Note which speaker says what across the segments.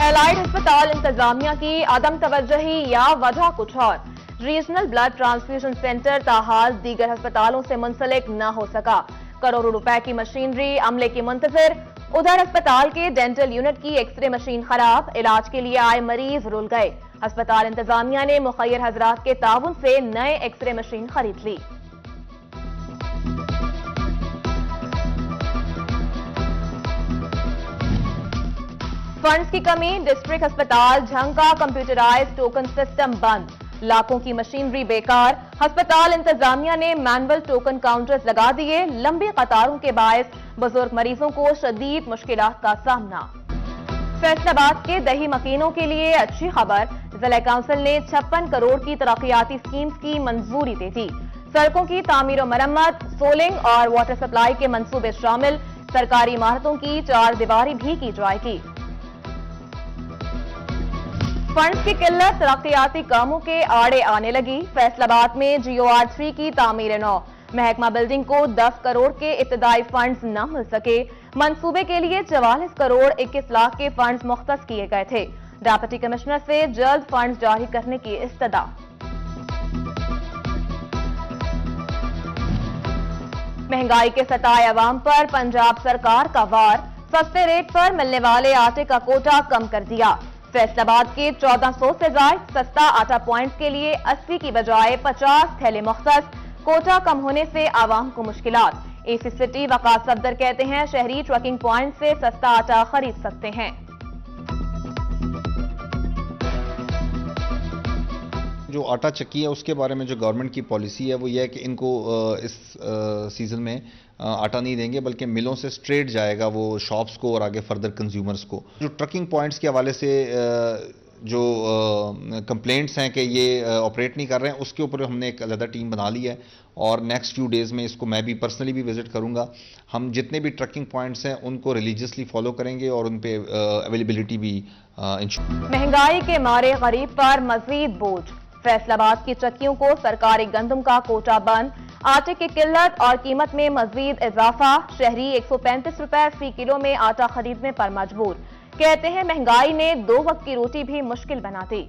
Speaker 1: Allied अस्पताल इंतजामिया की अदम तवज्जुही या वजह कुछ और। रीजनल ब्लड ट्रांसफ्यूजन सेंटर ताहाल दीगर अस्पतालों से मुंसलिक न हो सका। करोड़ों रुपए की मशीनरी अमले की मुंतजिर। उधर अस्पताल के डेंटल यूनिट की एक्सरे मशीन खराब, इलाज के लिए आए मरीज रुल गए। अस्पताल इंतजामिया ने मुखय्यर हजरात के ताउन से नए एक्सरे मशीन खरीद ली। फंड्स की कमी, डिस्ट्रिक्ट अस्पताल झंग का कंप्यूटराइज्ड टोकन सिस्टम बंद, लाखों की मशीनरी बेकार। अस्पताल इंतजामिया ने मैनुअल टोकन काउंटर्स लगा दिए। लंबी कतारों के बायस बुजुर्ग मरीजों को शदीद मुश्किलात का सामना। फैसलाबाद के दही मकीनों के लिए अच्छी खबर, जिला काउंसिल ने 56 करोड़ की तरक्याती स्कीम्स की मंजूरी दे दी। सड़कों की तामीर और मरम्मत, सोलिंग और वाटर सप्लाई के मंसूबे शामिल। सरकारी इमारतों की 4 दीवारी भी की जाएगी। फंड्स की किल्लत तरक्याती कामों के आड़े आने लगी। फैसलाबाद में GOR3 की तामीर नौ, महकमा बिल्डिंग को 10 करोड़ के इब्तदाई फंड्स न मिल सके। मंसूबे के लिए 44 करोड़ 21 लाख के फंड्स मुख्तस किए गए थे। डिप्टी कमिश्नर से जल्द फंड्स जारी करने की इस्तदा। महंगाई के सताए अवाम पर पंजाब सरकार का वार, सस्ते रेट पर मिलने वाले आटे का कोटा कम कर दिया। फैसलाबाद के 1400 से ज्यादा सस्ता आटा पॉइंट्स के लिए 80 की बजाय 50 थैले मुख्तस। कोटा कम होने से आवाम को मुश्किलात। AC सिटी वकास सफदर कहते हैं शहरी ट्रकिंग पॉइंट से सस्ता आटा खरीद सकते हैं।
Speaker 2: जो आटा चक्की है उसके बारे में जो गवर्नमेंट की पॉलिसी है वो ये है कि इनको इस सीजन में आटा नहीं देंगे, बल्कि मिलों से स्ट्रेट जाएगा वो शॉप्स को और आगे फर्दर कंज्यूमर्स को। जो ट्रकिंग पॉइंट्स के हवाले से जो कंप्लेंट्स हैं कि ये ऑपरेट नहीं कर रहे हैं, उसके ऊपर हमने एक अलग टीम बना ली है और नेक्स्ट फ्यू डेज़ में इसको मैं भी पर्सनली भी विजिट करूंगा। हम जितने भी ट्रकिंग पॉइंट्स हैं उनको रिलीजियसली फॉलो करेंगे और उन पे अवेलेबिलिटी भी
Speaker 1: महंगाई के मारे गरीब पर मजीद बोझ, फैसलाबाद की चक्कियों को सरकारी गंदम का कोटा बंद। आटे की किल्लत और कीमत में मजीद इजाफा, शहरी 135 रुपए फी किलो में आटा खरीदने पर मजबूर। कहते हैं महंगाई ने 2 वक्त की रोटी भी मुश्किल बना दी।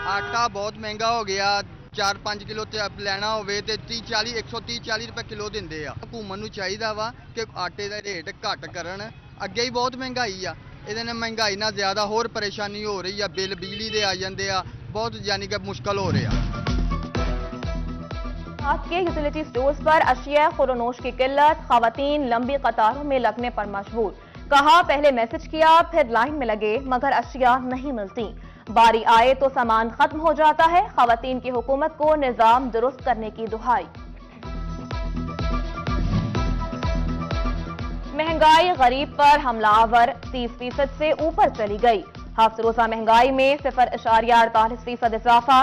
Speaker 3: आटा बहुत महंगा हो गया, 4-5 किलो लेना होवे ते 130-40 रुपए किलो दिंदे आ। हुकूमत नूं चाहीदा वा कि आटे दा रेट घट करन, अगे ही बहुत महंगाई आ। ਇਹਦੇ ਨਾਲ ਮਹਿੰਗਾਈ ਨਾਲ ਜ਼ਿਆਦਾ ਹੋਰ ਪਰੇਸ਼ਾਨੀ ਹੋ ਰਹੀ ਆ। ਬਿੱਲ ਬਿਜਲੀ ਦੇ ਆ ਜਾਂਦੇ ਆ, बहुत यानी कि मुश्किल हो रहा।
Speaker 1: आज के यूटिलिटी स्टोर्स पर अशिया खुरोनोश की किल्लत, खवातीन लंबी कतारों में लगने पर मजबूर। कहा पहले मैसेज किया फिर लाइन में लगे मगर अशिया नहीं मिलती। बारी आए तो सामान खत्म हो जाता है। खवातीन की हुकूमत को निजाम दुरुस्त करने की दुहाई। महंगाई गरीब पर हमलावर, 30% से ऊपर चली गई। हफ्ते रोजा महंगाई में 0.48% इजाफा।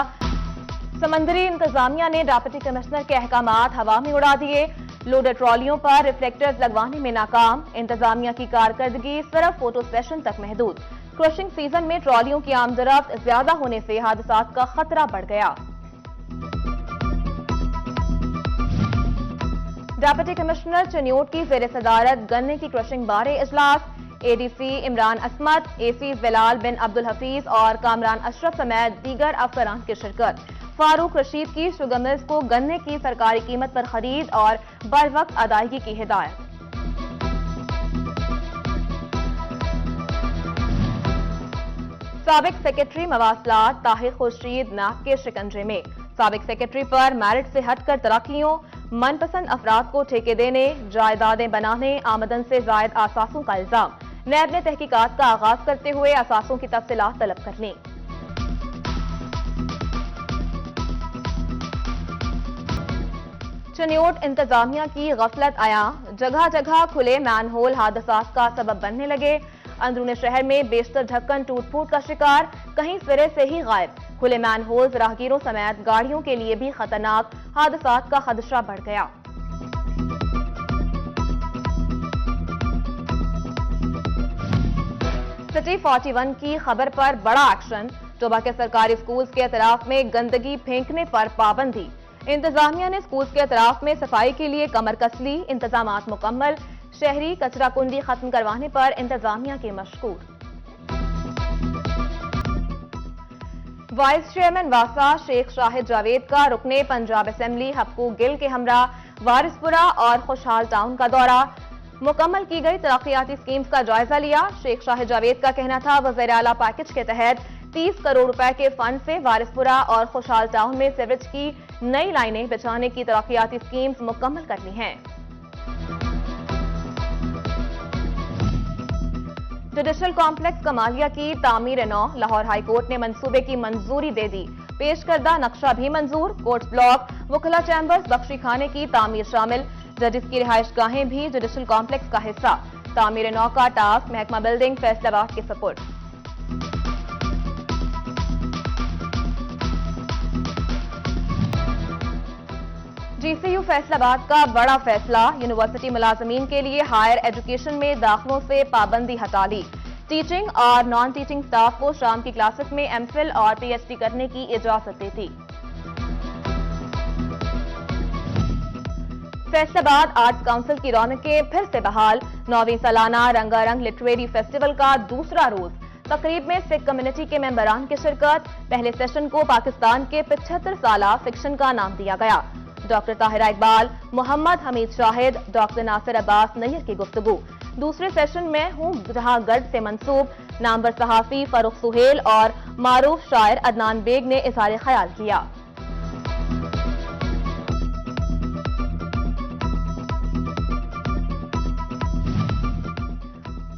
Speaker 1: समंदरी इंतजामिया ने डिप्टी कमिश्नर के अहकामात हवा में उड़ा दिए। लोडेड ट्रॉलियों पर रिफ्लेक्टर्स लगवाने में नाकाम। इंतजामिया की कारकर्दगी सिर्फ फोटो सेशन तक महदूद। क्रशिंग सीजन में ट्रॉलियों की आमदरफ्त ज्यादा होने से हादसात का खतरा बढ़ गया। डिप्टी कमिश्नर चन्योट की जेर सदारत गन्ने की क्रशिंग बारे इजलास। ADC इमरान असमत, AC बिलाल बिन अब्दुल हफीज और कामरान अशरफ समेत दीगर अफसरान की शिरकत। फारूक रशीद की शुगर मिल्स को गन्ने की सरकारी कीमत पर खरीद और बर वक्त अदायगी की हिदायत। साबिक सेक्रेटरी मवासलात ताहिर खुर्शीद नाक के शिकंजे में। साबिक सेक्रेटरी पर मैरिट से हटकर तरक्कियों, मनपसंद अफराद को ठेके देने, जायदादें बनाने, आमदन से जायद आसासों का इल्जाम। नैब ने तहकीकात का आगाज करते हुए असासों की तफसीलात तलब कर ली। चन्योट इंतजामिया की गफलत आया, जगह जगह खुले मैनहोल हादसात का सबब बनने लगे। अंदरूनी शहर में बेशतर ढक्कन टूट फूट का शिकार, कहीं सिरे से ही गायब। खुले मैनहोल्स राहगीरों समेत गाड़ियों के लिए भी खतरनाक, हादसात का खदशा बढ़ गया। सिटी 41 की खबर पर बड़ा एक्शन। टोबा के सरकारी स्कूल्स के अतराफ में गंदगी फेंकने पर पाबंदी। इंतजामिया ने स्कूल्स के अतराफ में सफाई के लिए कमर कस ली। इंतजामात मुकम्मल। शहरी कचरा कुंडी खत्म करवाने पर इंतजामिया के मशकूर। वाइस चेयरमैन वासा शेख शाहिद जावेद का रुकने पंजाब असेंबली हक्कू गिल के हमरा वारिसपुरा और खुशहाल टाउन का दौरा। मुकम्मल की गई तरक्याती स्कीम्स का जायजा लिया। शेख शाहिद जावेद का कहना था वज़ीर आला पैकेज के तहत 30 करोड़ रुपए के फंड से वारिसपुरा और खुशहाल टाउन में सीवरेज की नई लाइनें बिछाने की तरक्याती स्कीम्स मुकम्मल कर ली हैं। जुडिशल कॉम्प्लेक्स कमालिया की तामीर नौ लाहौर हाई कोर्ट ने मंसूबे की मंजूरी दे दी। पेश करदा नक्शा भी मंजूर। कोर्ट ब्लॉक, वकला चैम्बर्स, बख्शी खाने की तामीर शामिल। जजिस की रिहाइश गाहें भी जुडिशल कॉम्प्लेक्स का हिस्सा। तामीर नौ का टास्क महकमा बिल्डिंग फैसलाबाद के सपुर्द। जीसीयू फैसलाबाद का बड़ा फैसला। यूनिवर्सिटी मुलाजमीन के लिए हायर एजुकेशन में दाखिलों से पाबंदी हटा ली। टीचिंग और नॉन टीचिंग स्टाफ को शाम की क्लासेस में एमफिल और पीएचडी करने की इजाजत दी थी। फैसलाबाद आर्ट्स काउंसिल की रौनकें फिर से बहाल। 9वीं सालाना रंगारंग लिटरेरी फेस्टिवल का दूसरा रोज। तकरीब में सिख कम्युनिटी के मेंबरान की शिरकत। पहले सेशन को पाकिस्तान के 75 साला फिक्शन का नाम दिया गया। डॉक्टर ताहिरा इकबाल, मोहम्मद हमीद शाहिद, डॉक्टर नासिर अब्बास नैयर की गुफ्तगू। दूसरे सेशन में हूं जहां गर्द से मंसूब नामवर सहाफी फरुख सुहेल और मारूफ शायर अदनान बेग ने इज़हार ख्याल किया।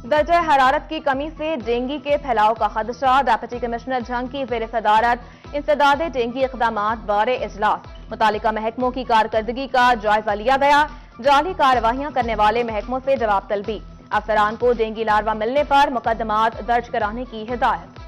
Speaker 1: दर्जा हरारत की कमी से डेंगू के फैलाव का खदशा। डिप्टी कमिश्नर झंग की ज़ेर सदारत इंसदादे डेंगू इक़दामात बारे इजलास। मुतालिका महकमों की कारकर्दगी का जायजा लिया गया। जाली कार्रवाइयां करने वाले महकमों से जवाब तलबी। अफसरान को डेंगू लार्वा मिलने पर मुकदमात दर्ज कराने की हिदायत।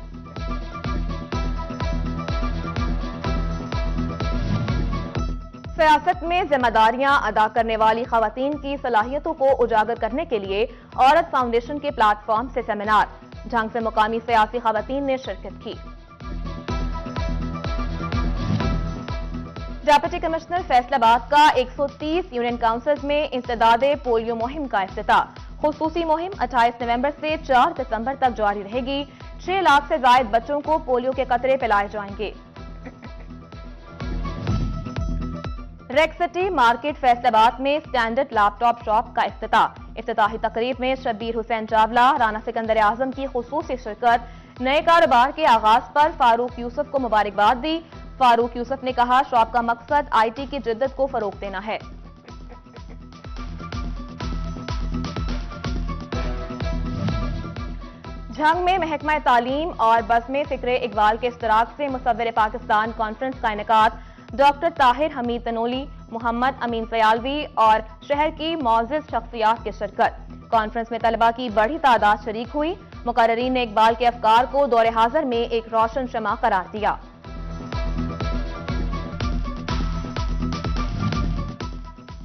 Speaker 1: सियासत में जिम्मेदारियां अदा करने वाली खवातीन की सलाहियतों को उजागर करने के लिए औरत फाउंडेशन के प्लेटफॉर्म से सेमिनार। झंग से मुकामी सियासी खवातीन ने शिरकत की। डिप्टी कमिश्नर फैसलाबाद का 130 यूनियन काउंसिल्स में इंसदादे पोलियो मुहिम का इफ्तिताह। खुसूसी मुहिम 28 नवंबर से 4 दिसंबर तक जारी रहेगी। 6 लाख से जायद बच्चों को पोलियो के कतरे पिलाए जाएंगे। रेक सिटी मार्केट फैसलाबाद में स्टैंडर्ड लैपटॉप शॉप का इफ्तिताह। इफ्तिताही तकरीब में शब्बीर हुसैन चावला, राना सिकंदर आजम की खुसूसी शिरकत। नए कारोबार के आगाज पर फारूक यूसुफ को मुबारकबाद दी। फारूक यूसुफ ने कहा शॉप का मकसद आईटी की जिद्दत को फरोग देना है। झंग में महकमा तालीम और बज़्म फ़िक्र इकबाल के इश्तराक से मुसव्विर पाकिस्तान कॉन्फ्रेंस का इनेकाद। डॉक्टर ताहिर हमीद तनोली, मोहम्मद अमीन सयालवी और शहर की मौजिज़ शख्सियात की शिरकत। कॉन्फ्रेंस में तलबा की बड़ी तादाद शरीक हुई। मुकर्ररीन ने इकबाल के अफकार को दौरे हाजिर में एक रोशन शमा करार दिया।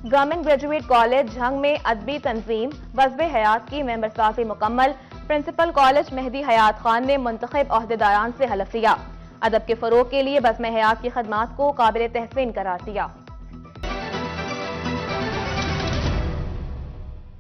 Speaker 1: गवर्नमेंट ग्रेजुएट कॉलेज झंग में अदबी तंजीम वज़्ब हयात की मेंबर साजी मुकम्मल। प्रिंसिपल कॉलेज मेहदी हयात खान ने मुंतखब ओहदेदारान से हलफ लिया। अदब के फरोग के लिए बज़्म हयात की खदमात को काबिल तहसीन करार दिया।